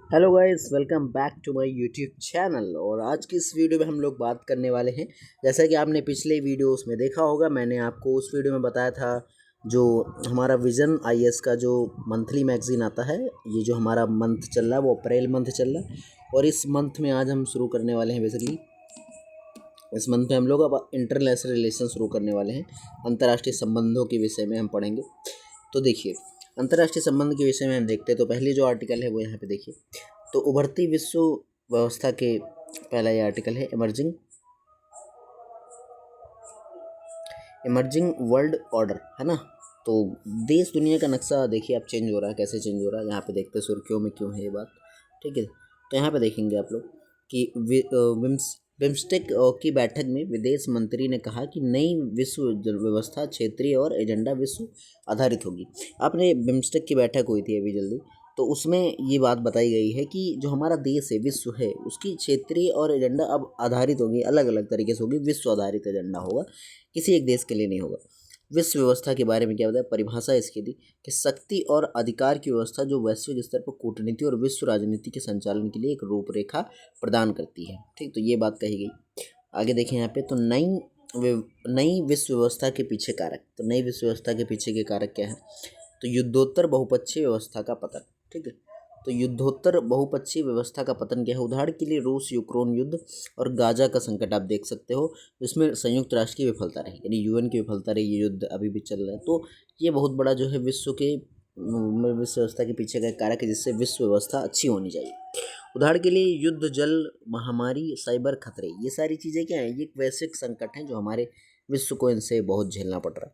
Hello guys, welcome back to my YouTube channel. और आज की इस वीडियो में हम लोग बात करने वाले हैं, जैसा कि आपने पिछले वीडियोस में देखा होगा। मैंने आपको उस वीडियो में बताया था जो हमारा विजन आईएएस का जो मंथली मैगजीन आता है, ये जो हमारा मंथ चल रहा है वो अप्रैल मंथ चल रहा है। और इस मंथ में आज हम शुरू करने वाले हैं, बेसिकली इस मंथ में हम लोग अब इंटरनेशनल रिलेशन शुरू करने वाले हैं। अंतर्राष्ट्रीय संबंधों के विषय में हम पढ़ेंगे। तो देखिए, अंतर्राष्ट्रीय संबंध के विषय में हम देखते हैं। तो पहली जो आर्टिकल है वो यहाँ पे देखिए। तो उभरती विश्व व्यवस्था के पहला ये आर्टिकल है, इमर्जिंग वर्ल्ड ऑर्डर, है ना। तो देश दुनिया का नक्शा देखिए आप चेंज हो रहा है, कैसे चेंज हो रहा है यहाँ पे देखते हैं। सुर्खियों में क्यों है ये बात, ठीक है। तो यहाँ पे देखेंगे आप लोग कि बिम्स्टेक की बैठक में विदेश मंत्री ने कहा कि नई विश्व व्यवस्था क्षेत्रीय और एजेंडा विश्व आधारित होगी। आपने बिम्स्टेक की बैठक हुई थी अभी जल्दी, तो उसमें ये बात बताई गई है कि जो हमारा देश है, विश्व है, उसकी क्षेत्रीय और एजेंडा अब आधारित होगी, अलग अलग तरीके से होगी। विश्व आधारित एजेंडा होगा, किसी एक देश के लिए नहीं होगा। विश्व व्यवस्था के बारे में क्या बताया, परिभाषा इसकी दी कि शक्ति और अधिकार की व्यवस्था जो वैश्विक स्तर पर कूटनीति और विश्व राजनीति के संचालन के लिए एक रूपरेखा प्रदान करती है। ठीक, तो ये बात कही गई। आगे देखें यहाँ पे, तो नई विश्व व्यवस्था के पीछे कारक। तो नई विश्व व्यवस्था के पीछे के कारक क्या है? तो युद्धोत्तर बहुपक्षीय व्यवस्था का पतन। ठीक है, तो युद्धोत्तर बहुपक्षीय व्यवस्था का पतन क्या है? उदाहरण के लिए रूस यूक्रेन युद्ध और गाजा का संकट आप देख सकते हो, जिसमें संयुक्त राष्ट्र की विफलता रही, यानी यूएन की विफलता रही। ये युद्ध अभी भी चल रहा है। तो ये बहुत बड़ा जो है विश्व व्यवस्था के पीछे का कारक है, जिससे विश्व व्यवस्था अच्छी होनी चाहिए। उदाहरण के लिए युद्ध, जल, महामारी, साइबर खतरे, ये सारी चीज़ें क्या है? ये एक वैश्विक संकट हैं जो हमारे विश्व को इनसे बहुत झेलना पड़ रहा है।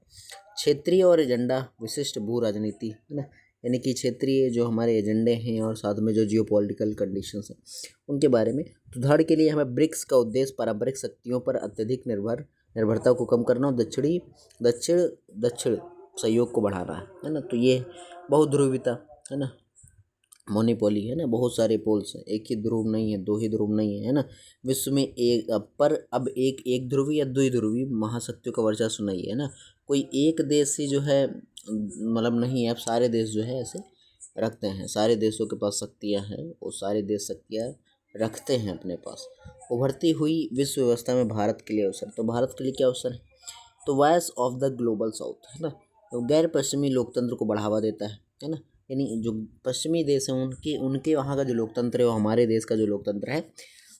क्षेत्रीय और एजेंडा विशिष्ट भू राजनीति, है ना, यानी कि क्षेत्रीय जो हमारे एजेंडे हैं और साथ में जो जियोपॉलिटिकल कंडीशंस हैं उनके बारे में। तो उदाहरण के लिए हमें ब्रिक्स का उद्देश्य पारंपरिक शक्तियों पर अत्यधिक निर्भरता को कम करना और दक्षिण दक्षिण सहयोग को बढ़ाना है ना। तो ये बहुध्रुविता, है ना, मोनीपोली, है ना, बहुत सारे पोल्स हैं, एक ही ध्रुव नहीं है, दो ही ध्रुव नहीं है ना। विश्व में अब एक ध्रुवी या द्विध्रुवी महाशक्तियों का वर्चस्व नहीं है ना। कोई एक देश ही जो है मतलब नहीं है। अब सारे देश जो है ऐसे रखते हैं, सारे देशों के पास शक्तियाँ हैं, वो सारे देश शक्तियाँ रखते हैं अपने पास। उभरती हुई विश्व व्यवस्था में भारत के लिए अवसर। तो भारत के लिए क्या अवसर है? तो voice of the global south, है ना, तो गैर पश्चिमी लोकतंत्र को बढ़ावा देता है ना। यानी जो पश्चिमी देश हैं उनके उनके वहाँ का जो लोकतंत्र है, वो हमारे देश का जो लोकतंत्र है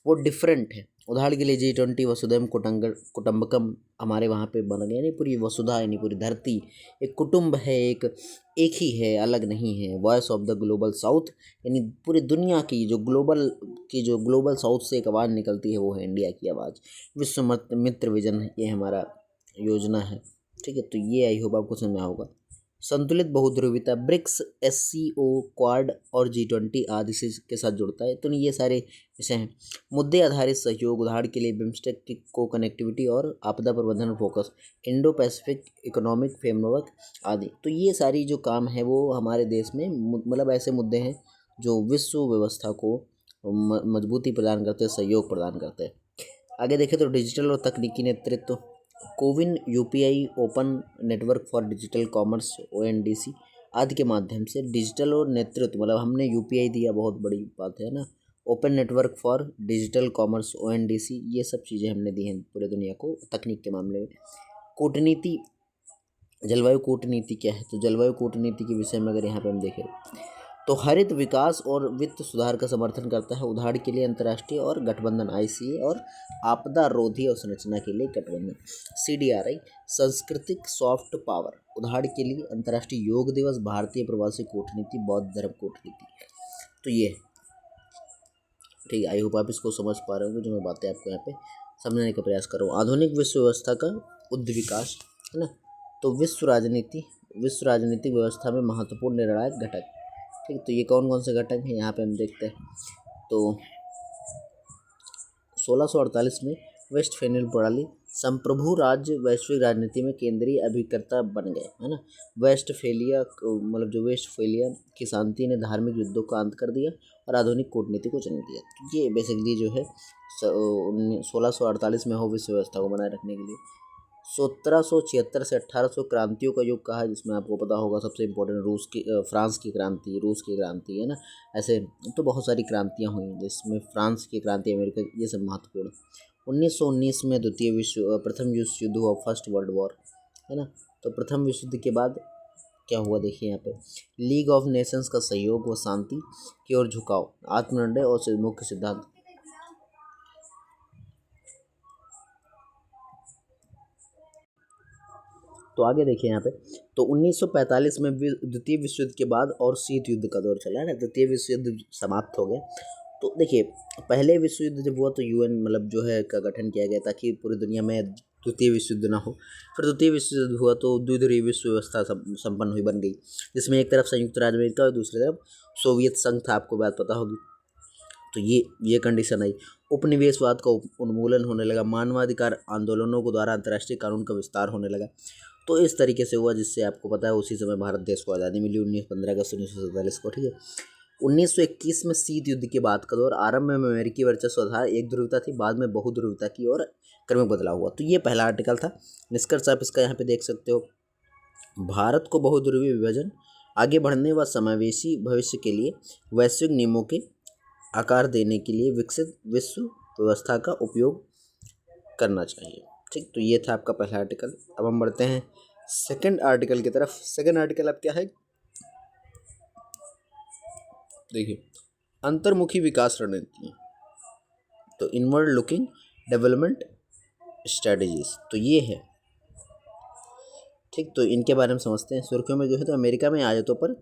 वो डिफरेंट है। उदाहरण के लिए G20 वसुधैव कुटुंबकम हमारे वहाँ पे बन गया। यानी पूरी वसुधा, यानी पूरी धरती एक कुटुंब है, एक ही है, अलग नहीं है। Voice of the global south, यानी पूरी दुनिया की जो ग्लोबल साउथ से एक आवाज़ निकलती है, वो है इंडिया की आवाज़। विश्व मित्र विजन, ये हमारा योजना है। ठीक है, तो ये आई होप आपको समझ में होगा। संतुलित बहुध्रुविता, ब्रिक्स, SCO, क्वाड और G20 आदि से के साथ जुड़ता है। तो ये सारे विषय हैं। मुद्दे आधारित सहयोग, उदाहरण के लिए बिम्स्टेक को कनेक्टिविटी और आपदा प्रबंधन focus, Indo Pacific economic framework आदि। तो ये सारी जो काम है वो हमारे देश में मतलब ऐसे मुद्दे हैं जो विश्व व्यवस्था को मजबूती प्रदान करते हैं, सहयोग प्रदान करते हैं। आगे देखें तो डिजिटल और तकनीकी नेतृत्व, CoWIN, UPI, open network for digital commerce, ONDC आदि के माध्यम से डिजिटल और नेतृत्व, मतलब हमने UPI दिया, बहुत बड़ी बात है ना। Open network for digital commerce, ONDC, ये सब चीज़ें हमने दी हैं पूरे दुनिया को तकनीक के मामले में। कूटनीति, जलवायु कूटनीति क्या है? तो जलवायु कूटनीति के विषय में अगर यहाँ पे हम देखें तो हरित विकास और वित्त सुधार का समर्थन करता है। उदाहरण के लिए अंतर्राष्ट्रीय और गठबंधन ICA और आपदा रोधी अवसंरचना के लिए गठबंधन CDRI। सांस्कृतिक सॉफ्ट पावर, उदाहरण के लिए अंतर्राष्ट्रीय योग दिवस, भारतीय प्रवासी कूटनीति, बौद्ध धर्म कूटनीति। तो ये है, ठीक है। आई होप आप इसको समझ पा रहे होंगे, जो मैं बातें आपको यहाँ पे समझने का प्रयास कर रहा हूँ। आधुनिक विश्व व्यवस्था का उद्विकास, है ना। तो विश्व राजनीतिक व्यवस्था में महत्वपूर्ण निर्णायक घटक। ठीक, तो ये कौन कौन से घटक हैं यहाँ पे हम देखते हैं। तो 1648 में वेस्टफेलियन प्रणाली, संप्रभु राज्य वैश्विक राजनीति में केंद्रीय अभिकर्ता बन गए, है ना। वेस्टफेलिया की शांति ने धार्मिक युद्धों का अंत कर दिया और आधुनिक कूटनीति को जन्म दिया। तो ये बेसिकली जो है 1648 में हो विश्व व्यवस्था को बनाए रखने के लिए। 1776 से 1800 क्रांतियों का युग कहा है, जिसमें आपको पता होगा सबसे इम्पोर्टेंट फ्रांस की क्रांति, रूस की क्रांति है ना। ऐसे तो बहुत सारी क्रांतियाँ हुई जिसमें फ्रांस की क्रांति, अमेरिका, ये सब महत्वपूर्ण। 1919 में प्रथम विश्व युद्ध हुआ, फर्स्ट वर्ल्ड वॉर है ना। तो प्रथम विश्व युद्ध के बाद क्या हुआ देखिए यहाँ पे, लीग ऑफ नेशंस का सहयोग व शांति की ओर झुकाव, आत्मनिर्भर और मुख्य सिद्धांत। तो आगे देखिए यहाँ पे, तो 1945 में द्वितीय विश्व युद्ध के बाद और शीत युद्ध का दौर चला है ना, द्वितीय विश्व युद्ध समाप्त हो गया। तो देखिए पहले विश्व युद्ध जब हुआ तो यूएन मतलब जो है का गठन किया गया ताकि पूरी दुनिया में द्वितीय विश्व युद्ध ना हो। फिर द्वितीय विश्व युद्ध हुआ तो द्विध्रुवीय विश्व व्यवस्था संपन्न हुई, बन गई, जिसमें एक तरफ संयुक्त राज्य अमेरिका और दूसरी तरफ सोवियत संघ था, आपको बात पता होगी। तो ये कंडीशन आई, उपनिवेशवाद का उन्मूलन होने लगा, मानवाधिकार आंदोलनों को द्वारा अंतर्राष्ट्रीय कानून का विस्तार होने लगा। तो इस तरीके से हुआ, जिससे आपको पता है उसी समय भारत देश को आज़ादी मिली 15 अगस्त 1947 को, ठीक है। 1921 में शीत युद्ध के बाद का दौर, आरंभ में अमेरिकी वर्चस्व आधार एक ध्रुवता थी, बाद में बहुध्रुवता की ओर क्रमिक बदलाव हुआ। तो ये पहला आर्टिकल था। निष्कर्ष आप इसका यहाँ पे देख सकते हो, भारत को बहुध्रुवीय विभाजन, आगे बढ़ने व समावेशी भविष्य के लिए वैश्विक नियमों के आकार देने के लिए विकसित विश्व व्यवस्था का उपयोग करना चाहिए, ठीक। तो ये था आपका पहला आर्टिकल। अब हम बढ़ते हैं सेकंड आर्टिकल की तरफ। सेकंड आर्टिकल अब क्या है, देखिए, अंतर्मुखी विकास रणनीति, तो इनवर्ड लुकिंग डेवलपमेंट स्ट्रेटजीज, तो ये है, ठीक। तो इनके बारे में समझते हैं। सुर्खियों में जो है, तो अमेरिका में आयातों पर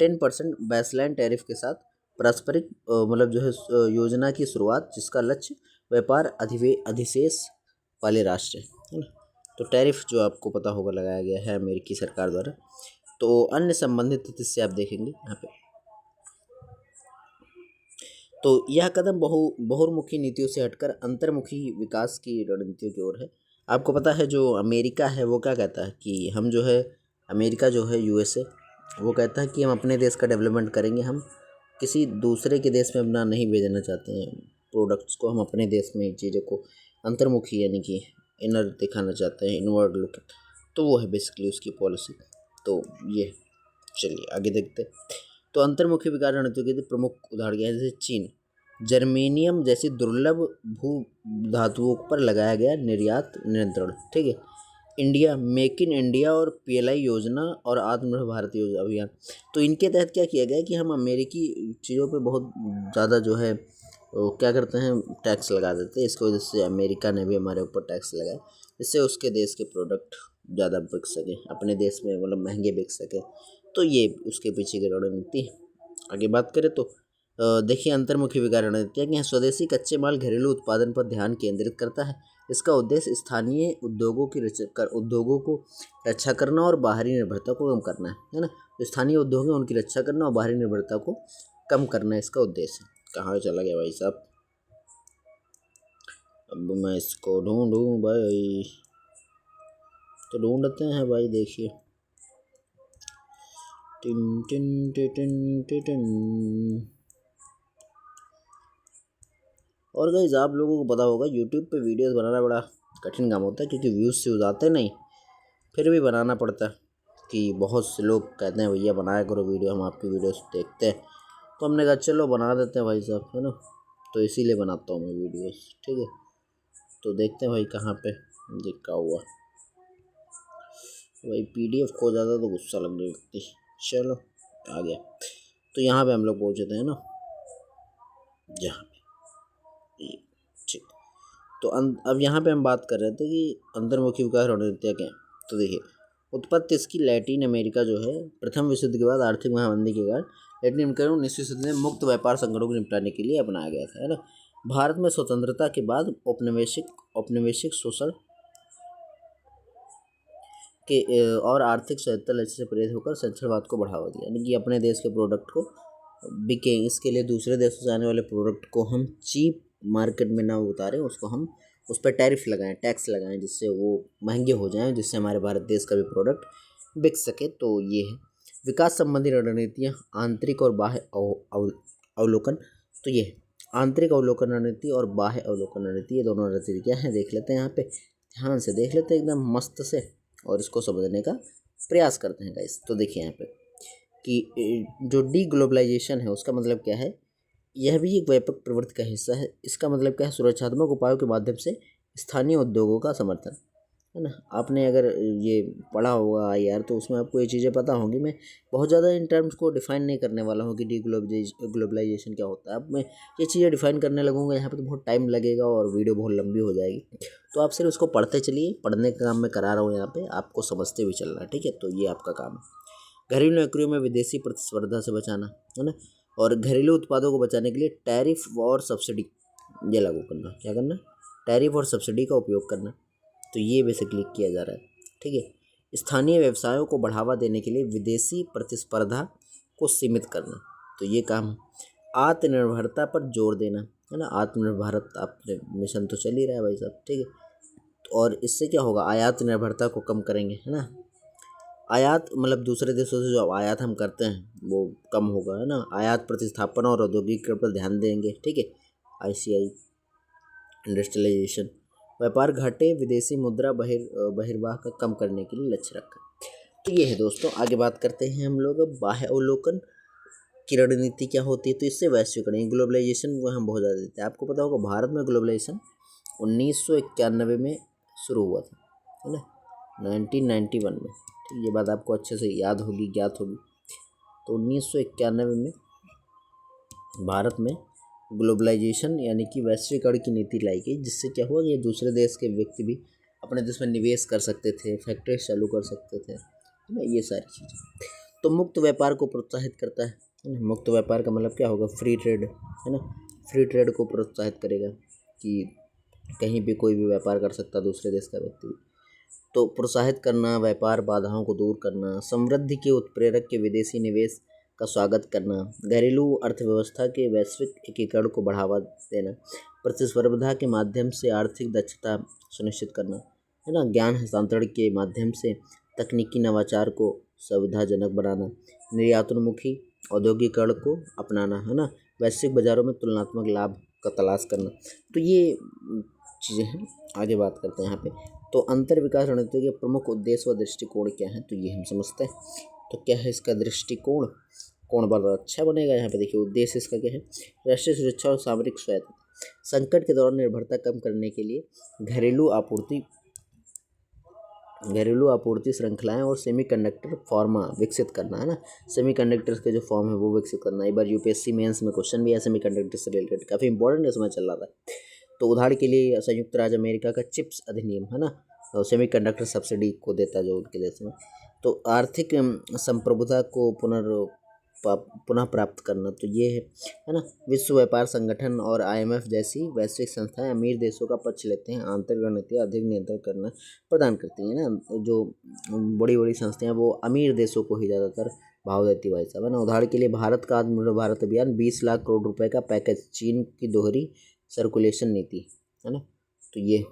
10% बेसलाइन टैरिफ के साथ पारस्परिक मतलब जो है योजना की शुरुआत, जिसका लक्ष्य व्यापार अधिशेष वाले राष्ट्र है ना। तो टैरिफ जो आपको पता होगा लगाया गया है अमेरिकी सरकार द्वारा। तो अन्य संबंधित तथ्य आप देखेंगे यहाँ पे, तो यह कदम बहुमुखी नीतियों से हटकर अंतर्मुखी विकास की रणनीतियों की ओर है। आपको पता है जो अमेरिका है वो क्या कहता है कि हम जो है, अमेरिका जो है यूएसए, वो कहता है कि हम अपने देश का डेवलपमेंट करेंगे, हम किसी दूसरे के देश में अपना नहीं भेजना चाहते हैं प्रोडक्ट्स को, हम अपने देश में चीज़ों को अंतर्मुखी यानी कि इनर दिखाना चाहते हैं, इनवर्ड लुक। तो वो है बेसिकली उसकी पॉलिसी। तो ये चलिए आगे देखते हैं। तो अंतर्मुखी विकास रणनीतियों के प्रमुख उदाहरण क्या है, जैसे चीन, जर्मेनियम जैसी दुर्लभ भू धातुओं पर लगाया गया निर्यात नियंत्रण, ठीक है। इंडिया, मेक इन इंडिया और पीएलआई योजना और आत्मनिर्भर भारत योजना अभियान। तो इनके तहत क्या किया गया कि हम अमेरिकी चीज़ों पे बहुत ज़्यादा जो है क्या करते हैं, टैक्स लगा देते हैं। इसकी वजह से अमेरिका ने भी हमारे ऊपर टैक्स लगाया, जिससे उसके देश के प्रोडक्ट ज़्यादा बिक सके, अपने देश में मतलब महंगे बिक सके। तो ये उसके पीछे की रणनीति। आगे बात करें तो देखिए, अंतर्मुखी विकास रणनीति कि स्वदेशी कच्चे माल घरेलू उत्पादन पर ध्यान केंद्रित करता है। इसका उद्देश्य स्थानीय उद्योगों को रक्षा करना और बाहरी निर्भरता को कम करना है ना। जो स्थानीय उद्योग हैं उनकी रक्षा करना और बाहरी निर्भरता को कम करना इसका उद्देश्य है। कहाँ चला गया भाई साहब, अब मैं इसको ढूंढूं भाई, तो ढूंढते हैं भाई, देखिए, tin tin tin tin tin. और गाइस आप लोगों को पता होगा यूट्यूब पे वीडियोस बनाना बड़ा कठिन काम होता है, क्योंकि व्यूज़ से आते नहीं, फिर भी बनाना पड़ता है। कि बहुत से लोग कहते हैं भैया बनाया करो वीडियो, हम आपकी वीडियोस देखते हैं, तो हमने कहा चलो बना देते हैं भाई साहब, है ना। तो इसीलिए बनाता हूँ मैं वीडियोस, ठीक है। तो देखते हैं भाई कहाँ पे लिखा हुआ, भाई PDF खो जाता तो गुस्सा लगने लगती। चलो आ गया, तो यहाँ पे हम लोग पहुँचे थे, है ना, यहाँ पे, ठीक। तो अब यहाँ पे हम बात कर रहे थे कि अंतर्मुखी विकास रणनीतियाँ क्या हैं। तो देखिए, उत्पत्ति इसकी लैटिन अमेरिका जो है, प्रथम विश्व युद्ध के बाद आर्थिक महामंदी के कारण लैटिन अमेरिका को 19वीं सदी में मुक्त व्यापार संकटों को निपटाने के लिए अपनाया गया था, है ना। भारत में स्वतंत्रता के बाद औपनिवेशिक शोषण के और आर्थिक स्वायत्तता लक्ष्य से प्रेरित होकर संचलवाद को बढ़ावा दिया, यानी कि अपने देश के प्रोडक्ट को बिके, इसके लिए दूसरे देशों से आने वाले प्रोडक्ट को हम चीप मार्केट में ना उतारें, उसको हम उस पर टैरिफ लगाएं, टैक्स लगाएं, जिससे वो महंगे हो जाएं, जिससे हमारे भारत देश का भी प्रोडक्ट बिक सके। तो ये है विकास संबंधी रणनीतियाँ, आंतरिक और बाह्य अवलोकन। तो ये आंतरिक अवलोकन रणनीति और बाह्य अवलोकन रणनीति, ये दोनों रणनीति क्या हैं देख लेते हैं यहाँ पे। ध्यान से देख लेते हैं एकदम मस्त से और इसको समझने का प्रयास करते हैं गाइस। तो देखिए यहाँ पे कि जो डी ग्लोबलाइजेशन है उसका मतलब क्या है। यह भी एक व्यापक प्रवृत्ति का हिस्सा है। इसका मतलब क्या है, सुरक्षात्मक उपायों के माध्यम से स्थानीय उद्योगों का समर्थन, है ना। आपने अगर ये पढ़ा होगा यार तो उसमें आपको ये चीज़ें पता होंगी। मैं बहुत ज़्यादा इन टर्म्स को डिफाइन नहीं करने वाला हूँ कि डी ग्लोबलाइजेशन क्या होता है। अब मैं ये चीज़ें डिफाइन करने लगूंगा यहाँ पे तो बहुत टाइम लगेगा और वीडियो बहुत लंबी हो जाएगी। तो आप सिर्फ उसको पढ़ते चलिए, पढ़ने का काम मैं करा रहा हूँ यहाँ पे, आपको समझते हुए चलना है, ठीक है। तो ये आपका काम है। घरेलू नौकरियों में विदेशी प्रतिस्पर्धा से बचाना, है ना। और घरेलू उत्पादों को बचाने के लिए टैरिफ और सब्सिडी ये लागू करना। क्या करना, टैरिफ और सब्सिडी का उपयोग करना। तो ये बेसिकली किया जा रहा है, ठीक है। स्थानीय व्यवसायों को बढ़ावा देने के लिए विदेशी प्रतिस्पर्धा को सीमित करना। तो ये काम है। आत्मनिर्भरता पर जोर देना, है ना। आत्मनिर्भर भारत आपने मिशन तो चल ही रहा है भाई साहब, ठीक है। और इससे क्या होगा, आयात निर्भरता को कम करेंगे, है ना। आयात मतलब दूसरे देशों से जो आयात हम करते हैं वो कम होगा, है ना। आयात प्रतिस्थापन और औद्योगिकीकरण पर ध्यान देंगे, ठीक है। ICI industrialisation. व्यापार घाटे विदेशी मुद्रा बहिर्वाह का कम करने के लिए लक्ष्य रखा। तो ये है दोस्तों। आगे बात करते हैं हम लोग अब बाह्य अवलोकन की रणनीति क्या होती है। तो इससे वैश्वीकरण ग्लोबलाइजेशन को हम बहुत ज़्यादा देते हैं। आपको पता होगा भारत में ग्लोबलाइजेशन 1991 में शुरू हुआ था, है ना, 1991 में। ठीक, ये बात आपको अच्छे से याद होगी, ज्ञात होगी। तो 1991 में भारत में ग्लोबलाइजेशन यानी कि वैश्वीकरण की नीति लाई गई, जिससे क्या हुआ कि दूसरे देश के व्यक्ति भी अपने देश में निवेश कर सकते थे, फैक्ट्रीज चालू कर सकते थे, है ना, ये सारी चीज़ें। तो मुक्त व्यापार को प्रोत्साहित करता है ना। मुक्त व्यापार का मतलब क्या होगा, फ्री ट्रेड, है ना। फ्री ट्रेड को प्रोत्साहित करेगा कि कहीं भी कोई भी व्यापार कर सकता दूसरे देश का व्यक्ति भी। तो प्रोत्साहित करना, व्यापार बाधाओं को दूर करना, समृद्धि के उत्प्रेरक के विदेशी निवेश का स्वागत करना, घरेलू अर्थव्यवस्था के वैश्विक एकीकरण को बढ़ावा देना, प्रतिस्पर्धा के माध्यम से आर्थिक दक्षता सुनिश्चित करना, है ना। ज्ञान हस्तांतरण के माध्यम से तकनीकी नवाचार को सुविधाजनक बनाना, निर्यातोन्मुखी औद्योगिकरण को अपनाना, है ना। वैश्विक बाजारों में तुलनात्मक लाभ का तलाश करना। तो ये चीज़ें हैं। आगे बात करते हैं यहाँ पे। तो अंतर विकास रणनीति के प्रमुख उद्देश्य व दृष्टिकोण क्या है, तो ये हम समझते हैं। तो क्या है इसका दृष्टिकोण, कौन बड़ा अच्छा बनेगा। यहाँ पे देखिए उद्देश्य इसका क्या है, राष्ट्रीय सुरक्षा और सामरिक स्वायत्तता, संकट के दौरान निर्भरता कम करने के लिए घरेलू आपूर्ति श्रृंखलाएं और सेमीकंडक्टर फार्मा विकसित करना, है ना। सेमीकंडक्टर्स के जो फॉर्म है वो विकसित करना। एक बार UPSC मेंस में क्वेश्चन भी है सेमीकंडक्टर से रिलेटेड, काफ़ी इंपॉर्टेंट है, उसमें चल रहा था। तो उदाहरण के लिए संयुक्त राज्य अमेरिका का चिप्स अधिनियम, है ना, सेमीकंडक्टर सब्सिडी को देता जो उनके देश में। तो आर्थिक संप्रभुता को पुनः प्राप्त करना। तो ये है ना। विश्व व्यापार संगठन और IMF जैसी वैश्विक संस्थाएं अमीर देशों का पक्ष लेते हैं, आंतरिक रणनीति अधिक नियंत्रण करना प्रदान करती हैं ना। जो बड़ी बड़ी संस्थाएं वो अमीर देशों को ही ज़्यादातर भाव देती भाई साहब, है ना। उदाहरण के लिए भारत का आत्मनिर्भर भारत अभियान 20 लाख करोड़ रुपए का पैकेज, चीन की दोहरी सर्कुलेशन नीति, है ना। तो ये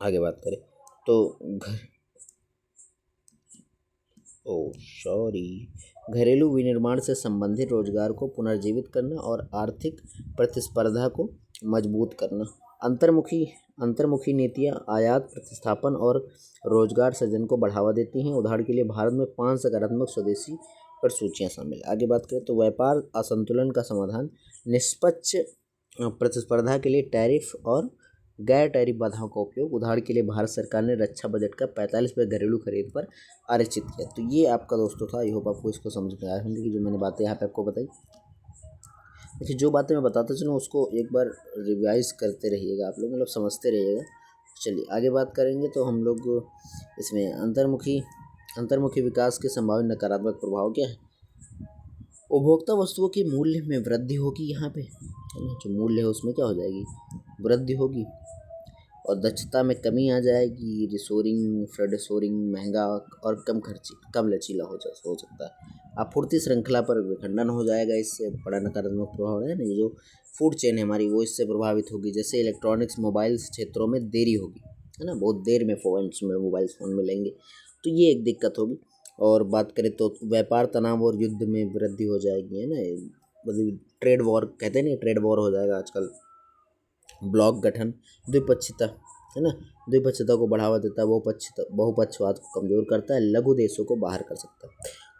आगे बात करें तो घरेलू विनिर्माण से संबंधित रोजगार को पुनर्जीवित करना और आर्थिक प्रतिस्पर्धा को मजबूत करना। अंतर्मुखी नीतियाँ आयात प्रतिस्थापन और रोजगार सृजन को बढ़ावा देती हैं। उदाहरण के लिए भारत में 5 सकारात्मक स्वदेशी पर सूचियाँ शामिल। आगे बात करें तो व्यापार असंतुलन का समाधान, निष्पक्ष प्रतिस्पर्धा के लिए टैरिफ और गैर टैरिफ बाधाओं का उपयोग। उदाहरण के लिए भारत सरकार ने रक्षा बजट का 45% घरेलू खरीद पर आरक्षित किया। तो ये आपका दोस्तों था। आई होप आपको इसको समझ में आया होंगे कि जो मैंने बातें यहाँ पे आपको बताई। देखिए जो बातें मैं बताता चलूँ उसको एक बार रिवाइज करते रहिएगा आप लोग, मतलब समझते रहिएगा। चलिए आगे बात करेंगे तो हम लोग इसमें अंतर्मुखी विकास के संभावित नकारात्मक प्रभाव क्या है। उपभोक्ता वस्तुओं के मूल्य में वृद्धि होगी, यहाँ पे जो मूल्य है उसमें क्या हो जाएगी, वृद्धि होगी। और दक्षता में कमी आ जाएगी, रिसोरिंग फ्रेडसोरिंग महंगा और कम लचीला हो सकता है। आपूर्ति श्रृंखला पर विखंडन हो जाएगा, इससे बड़ा नकारात्मक प्रभाव है ना। ये जो फूड चेन है हमारी वो इससे प्रभावित होगी। जैसे इलेक्ट्रॉनिक्स मोबाइल्स क्षेत्रों में देरी होगी, है ना, बहुत देर में मोबाइल फ़ोन मिलेंगे, तो ये एक दिक्कत होगी। और बात करें तो व्यापार तनाव और युद्ध में वृद्धि हो जाएगी, है ना। मतलब ट्रेड वॉर कहते हैं ना, ट्रेड वॉर हो जाएगा आजकल। ब्लॉक गठन, द्विपक्षीयता, है ना। द्विपक्षीयता को बढ़ावा देता है, बहुपक्षवाद को कमजोर करता है, लघु देशों को बाहर कर सकता है।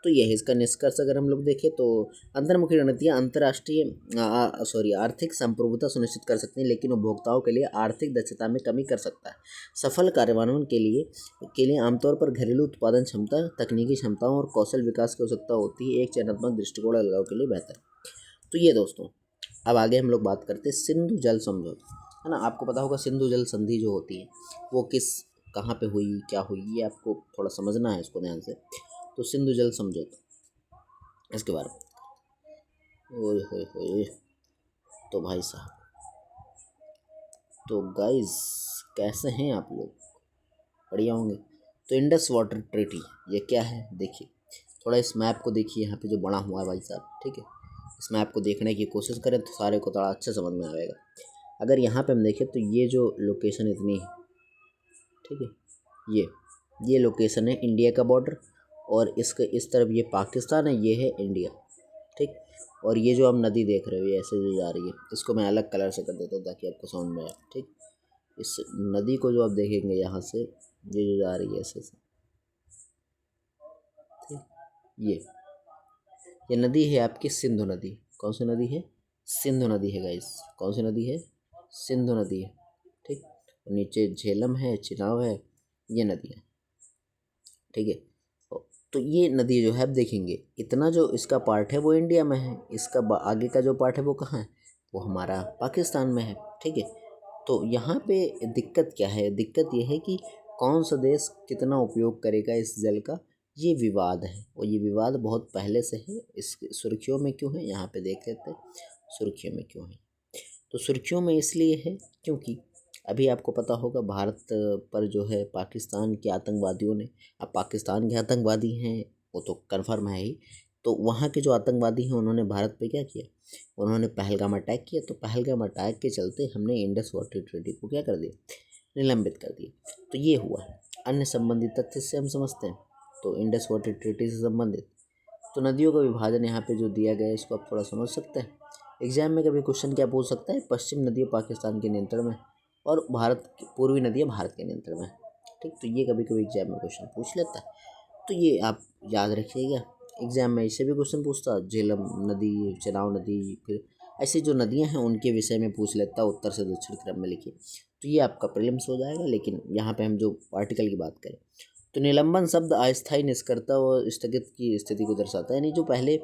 तो यह है इसका निष्कर्ष। अगर हम लोग देखें तो अंतर्मुखी रणनीतियाँ अंतर्राष्ट्रीय आर्थिक संप्रभुता सुनिश्चित कर सकती हैं, लेकिन उपभोक्ताओं के लिए आर्थिक दक्षता में कमी कर सकता है। सफल कार्यान्वयन के लिए आमतौर पर घरेलू उत्पादन क्षमता, तकनीकी क्षमताओं और कौशल विकास की आवश्यकता होती है। एक चयनात्मक दृष्टिकोण अलगाव के लिए बेहतर। तो ये दोस्तों, अब आगे हम लोग बात करते हैं सिंधु जल समझौता, है ना। आपको पता होगा सिंधु जल संधि जो होती है वो कहाँ पे हुई, क्या हुई, ये आपको थोड़ा समझना है इसको ध्यान से। तो सिंधु जल समझौता, इसके बारे में ओए होए होए। तो भाई साहब, तो गाइस कैसे हैं आप लोग, बढ़िया होंगे। तो इंडस वाटर ट्रीटी ये क्या है, देखिए थोड़ा इस मैप को देखिए, यहाँ पे जो बना हुआ है भाई साहब, ठीक है। इस मैप को देखने की कोशिश करें तो सारे को थोड़ा अच्छा समझ में आएगा। अगर यहाँ पे हम देखें तो ये जो लोकेशन इतनी है, ठीक है, ये लोकेशन है इंडिया का बॉर्डर, और इसके इस तरफ ये पाकिस्तान है, ये है इंडिया, ठीक। और ये जो हम नदी देख रहे हो ये ऐसे जो जा रही है, इसको मैं अलग कलर से कर देता हूँ ताकि आपको समझ में आए, ठीक। इस नदी को जो आप देखेंगे यहाँ से, ये जो जा रही है ऐसे से, ठीक। ये नदी है आपकी सिंधु नदी। कौन सी नदी है, सिंधु नदी है गाइस। कौन सी नदी है, सिंधु नदी है, ठीक। नीचे झेलम है, चिनाब है, ये नदी है, ठीक है। तो ये नदी जो है आप देखेंगे, इतना जो इसका पार्ट है वो इंडिया में है, इसका आगे का जो पार्ट है वो कहाँ है, वो हमारा पाकिस्तान में है, ठीक है। तो यहाँ पे दिक्कत क्या है, दिक्कत ये है कि कौन सा देश कितना उपयोग करेगा इस जल का, ये विवाद है। और ये विवाद बहुत पहले से है। इस सुर्खियों में क्यों है, यहाँ पे देख लेते हैं सुर्खियों में क्यों है। तो सुर्खियों में इसलिए है क्योंकि अभी आपको पता होगा भारत पर जो है पाकिस्तान के आतंकवादियों ने, अब पाकिस्तान के आतंकवादी हैं वो तो कन्फर्म है ही, तो वहाँ के जो आतंकवादी हैं उन्होंने भारत पे क्या किया, उन्होंने पहलगाम अटैक किया। तो पहलगाम अटैक के चलते हमने इंडस वाटर ट्रीटी को क्या कर दिया, निलंबित कर दिया। तो ये हुआ। अन्य संबंधित तथ्य से हम समझते हैं, तो इंडस वाटर ट्रीटी से संबंधित तो नदियों का विभाजन यहाँ पे जो दिया गया है इसको आप थोड़ा समझ सकते हैं। एग्जाम में कभी क्वेश्चन क्या पूछ सकता है, पश्चिम नदियाँ पाकिस्तान के नियंत्रण में और भारत की पूर्वी नदियाँ भारत के नियंत्रण में, ठीक। तो ये कभी कभी एग्जाम में क्वेश्चन पूछ लेता है, तो ये आप याद रखिएगा। एग्जाम में इससे भी क्वेश्चन पूछता, झेलम नदी, चेनाब नदी, फिर ऐसी जो नदियाँ हैं उनके विषय में पूछ लेता, उत्तर से दक्षिण क्रम में लिखिए। तो ये आपका प्रीलिम्स हो जाएगा। लेकिन यहाँ पे हम जो आर्टिकल की बात करें तो निलंबन शब्द अस्थायी निष्कर्ता और स्थगित की स्थिति को दर्शाता है, यानी जो पहले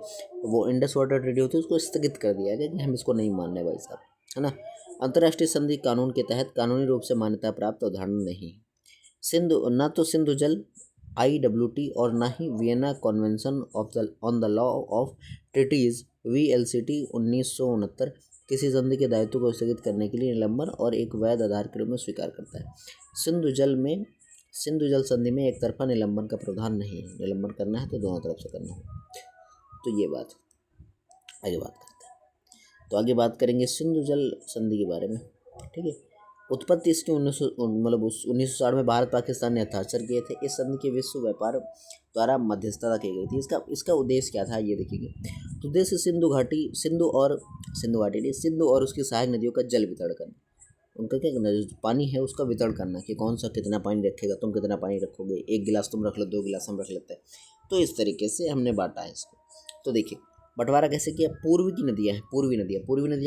वो इंडस वाटर ट्रीटी होती है उसको स्थगित कर दिया गया कि हम इसको नहीं मानने भाई साहब, है ना। अंतर्राष्ट्रीय संधि कानून के तहत कानूनी रूप से मान्यता प्राप्त अवधारणा नहीं। सिंधु ना तो सिंधु जल IWT और ना ही Vienna Convention on the law of treaties VLCT 1969 किसी संधि के दायित्व को स्थगित करने के लिए निलंबन और एक वैध आधार के रूप में स्वीकार करता है। सिंधु जल संधि में एक तरफा निलंबन का प्रावधान नहीं है। निलंबन करना है तो दोनों तरफ से करना है। तो ये बात, आगे बात करते हैं। तो आगे बात करेंगे सिंधु जल संधि के बारे में, ठीक है। उत्पत्ति इसकी 1960 में भारत पाकिस्तान ने हस्ताक्षर किए थे। इस संधि के विश्व व्यापार द्वारा मध्यस्थता की गई थी। इसका उद्देश्य क्या था ये देखिए। तो उद्देश्य सिंधु और उसकी सहायक नदियों का जल वितरण करना, उनका क्या करना, जो पानी है उसका वितरण करना कि कौन सा कितना पानी रखेगा, तुम कितना पानी रखोगे, 1 गिलास तुम रख लो, 2 गिलास हम रख लेते हैं। तो इस तरीके से हमने बांटा है इसको। तो देखिए बंटवारा कैसे किया, पूर्वी नदियाँ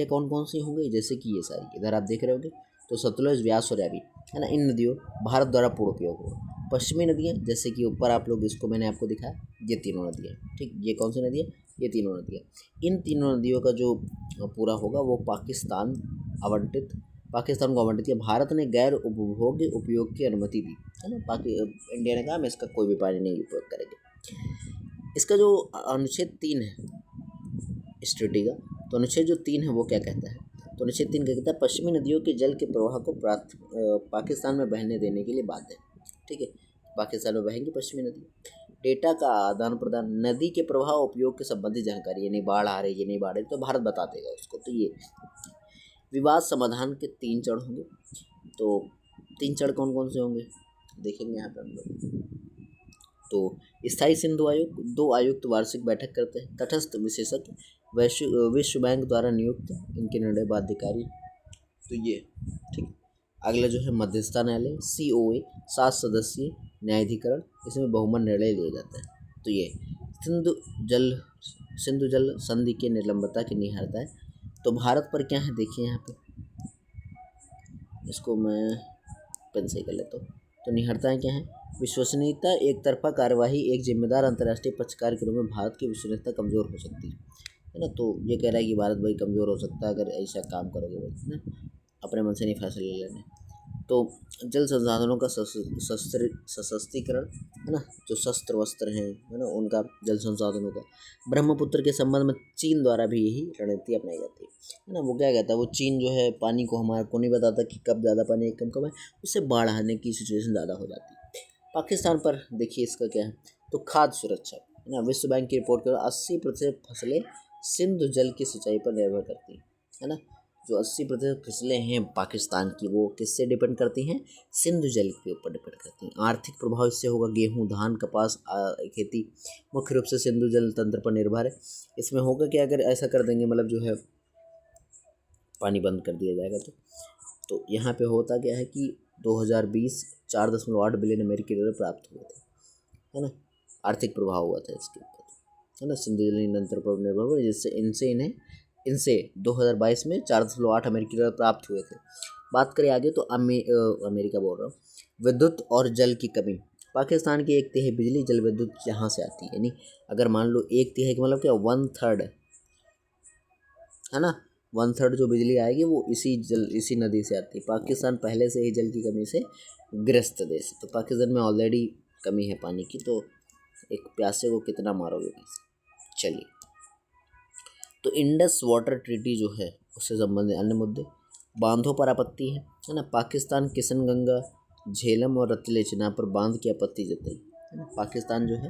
कौन कौन सी होंगी, जैसे कि ये सारी इधर आप देख रहे होंगे, तो सतलुज, व्यास और रावी, है ना। इन नदियों भारत द्वारा पूर्ण उपयोग हुआ। पश्चिमी नदियाँ जैसे कि ऊपर आप लोग इसको मैंने आपको दिखाया, ये तीनों नदियाँ, ठीक। ये कौन सी नदियाँ, ये तीनों नदियाँ। इन तीनों नदियों का जो पूरा होगा वो पाकिस्तान को आवंटित किया। भारत ने गैर उपभोग्य उपयोग की अनुमति दी, है ना। इंडिया ने कहा मैं इसका कोई भी पानी नहीं उपयोग करेंगे। इसका जो अनुच्छेद 3 है इस ट्रीटी का, तो अनुच्छेद जो 3 है वो क्या कहता है, तो अनुच्छेद 3 क्या कहता है, पश्चिमी नदियों के जल के प्रवाह को पाकिस्तान में बहने देने के लिए बाध्य है, ठीक है। पाकिस्तान में बहेंगी पश्चिमी नदी। डेटा का आदान प्रदान, नदी के प्रवाह उपयोग के संबंधी जानकारी, ये नहीं बाढ़ आ रही, ये नहीं बाढ़ रही, तो भारत बता देगा उसको। तो ये विवाद समाधान के 3 चरण होंगे। तो 3 चरण कौन कौन से होंगे देखेंगे यहाँ पे हम लोग। तो स्थायी सिंधु आयोग, 2 आयुक्त वार्षिक बैठक करते हैं। तटस्थ विशेषज्ञ, विश्व बैंक द्वारा नियुक्त, इनके निर्णय बाध्यकारी। तो ये ठीक। अगला जो है मध्यस्थता न्यायालय COA 7 सदस्यीय न्यायाधिकरण, इसमें बहुमत निर्णय लिए जाते हैं। तो ये सिंधु जल सिंधु जल संधि की निर्लंबता की निहारता है। तो भारत पर क्या है देखिए यहाँ पे, इसको मैं पेन से कर लेता हूँ। तो निहरताएँ क्या हैं, विश्वसनीयता, एक तरफा कार्यवाही, एक जिम्मेदार अंतर्राष्ट्रीय पक्षकार के रूप में भारत की विश्वसनीयता कमज़ोर हो सकती है ना। तो ये कह रहा है कि भारत भाई कमज़ोर हो सकता है अगर ऐसा काम करोगे भाई, है ना, अपने मन से नहीं फैसले ले लेने। तो जल संसाधनों का सशस्तीकरण, है ना, जो शस्त्र वस्त्र हैं, है ना, उनका जल संसाधनों का। ब्रह्मपुत्र के संबंध में चीन द्वारा भी यही रणनीति अपनाई जाती है ना। वो क्या कहता है, वो चीन जो है पानी को हमारे को नहीं बताता कि कब ज़्यादा पानी है कम है, उससे बाढ़ आने की सिचुएशन ज़्यादा हो जाती है। पाकिस्तान पर देखिए इसका क्या है, तो खाद्य सुरक्षा, है ना, विश्व बैंक की रिपोर्ट के 80% फसलें सिंधु जल की सिंचाई पर निर्भर करती है ना। जो 80% फसलें हैं पाकिस्तान की, वो किससे डिपेंड करती हैं, सिंधु जल के ऊपर डिपेंड करती हैं। आर्थिक प्रभाव इससे होगा, गेहूं, धान, कपास खेती मुख्य रूप से सिंधु जल तंत्र पर निर्भर है। इसमें होगा कि अगर ऐसा कर देंगे, मतलब जो है पानी बंद कर दिया जाएगा, तो यहाँ पे होता क्या है कि 2020 4.8 बिलियन अमेरिकी डॉलर प्राप्त हुए थे, है ना, आर्थिक प्रभाव हुआ था इसके ऊपर, है ना, सिंधु जल तंत्र पर निर्भर हुआ, जिससे इनसे 2022 में 4.8 अमेरिकी डॉलर प्राप्त हुए थे। बात करें आगे तो अमेरिका बोल रहा हूँ, विद्युत और जल की कमी। पाकिस्तान की 1/3 बिजली जल विद्युत यहाँ से आती है, यानी अगर मान लो 1/3 का मतलब क्या, 1/3, है ना, 1/3 जो बिजली आएगी वो इसी नदी से आती है। पाकिस्तान पहले से ही जल की कमी से ग्रस्त देश है, तो पाकिस्तान में ऑलरेडी कमी है पानी की, तो एक प्यासे को कितना मारोगे भाई। चलिए, तो इंडस वाटर ट्रीटी जो है उससे संबंधित अन्य मुद्दे, बांधों पर आपत्ति है ना। पाकिस्तान किशनगंगा, झेलम और रतले चिनाब पर बांध की आपत्ति जताई, है ना। पाकिस्तान जो है,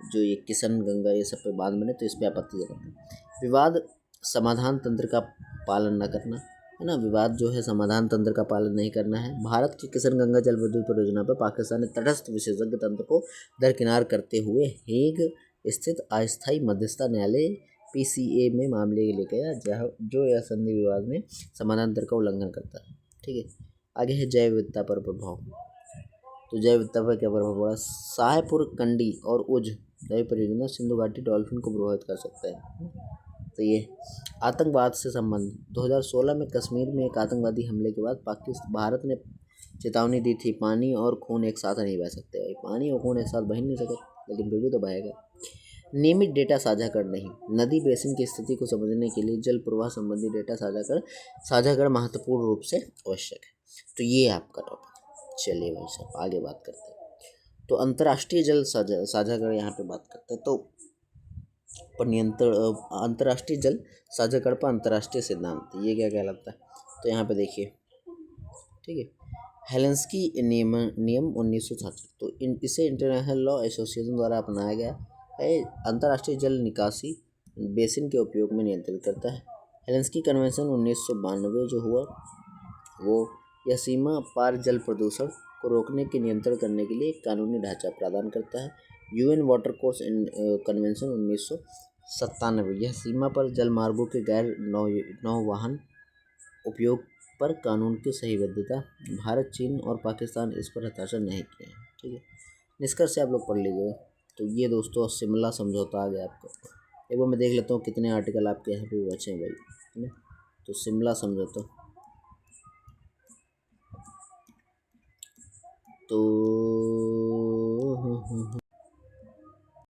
जो ये किशनगंगा ये सब पे बांध बने, तो इस पर आपत्ति जताते हैं। विवाद समाधान तंत्र का पालन न करना, है ना, विवाद जो है समाधान तंत्र का पालन नहीं करना है। भारत की किशनगंगा जल विद्युत परियोजना पर पाकिस्तान ने तटस्थ विशेषज्ञ तंत्र को दरकिनार करते हुए हेग स्थित अस्थायी मध्यस्थता न्यायालय PCA में मामले के लिए गया, जहाँ जो यह संधि विवाद में समाधान तंत्र का उल्लंघन करता है। ठीक है, आगे है जैव विविधता पर प्रभाव। तो जैव विविधता पर क्या प्रभाव पड़ा, शाहपुर कंडी और उज जैव परियोजना सिंधु घाटी डॉल्फिन को प्रभावित कर सकता है। तो ये आतंकवाद से संबंध, 2016 में कश्मीर में एक आतंकवादी हमले के बाद भारत ने चेतावनी दी थी, पानी और खून एक साथ नहीं बह सकते। पानी और खून एक साथ बह नहीं सकते, लेकिन फिर भी तो बहेगा। नियमित डेटा साझा कर नहीं, नदी बेसिन की स्थिति को समझने के लिए जल प्रवाह संबंधी डेटा साझा कर महत्वपूर्ण रूप से आवश्यक है। तो ये आपका टॉपिक। चलिए भाई साहब आगे बात करते हैं। तो अंतर्राष्ट्रीय जल साझाकरण यहाँ पे बात करते हैं। तो पर नियंत्रण, अंतर्राष्ट्रीय जल साझाकरण पर अंतर्राष्ट्रीय सिद्धांत, ये क्या कहलाता है। तो यहाँ पे देखिए, ठीक है, हेलेंस्की नियम 1966, तो इसे इंटरनेशनल लॉ एसोसिएशन द्वारा अपनाया गया है। अंतर्राष्ट्रीय जल निकासी बेसिन के उपयोग में नियंत्रित करता है। हेलेंस्की कन्वेंशन 1992 जो हुआ, वो यह सीमा पार जल प्रदूषण को रोकने के नियंत्रण करने के लिए एक कानूनी ढांचा प्रदान करता है। UN वाटर कोर्स कन्वेंशन 1997, यह सीमा पर जल मार्गों के गैर नौवाहन उपयोग पर कानून की सही वैधता। भारत, चीन और पाकिस्तान इस पर हस्ताक्षर नहीं किए हैं। ठीक है, निष्कर्ष से आप लोग पढ़ लीजिएगा। तो ये दोस्तों शिमला समझौता आ गया आपको। एक बार मैं देख लेता हूँ कितने आर्टिकल आपके यहाँ पे बचे हैं भाई, है ना। तो शिमला समझौता, तो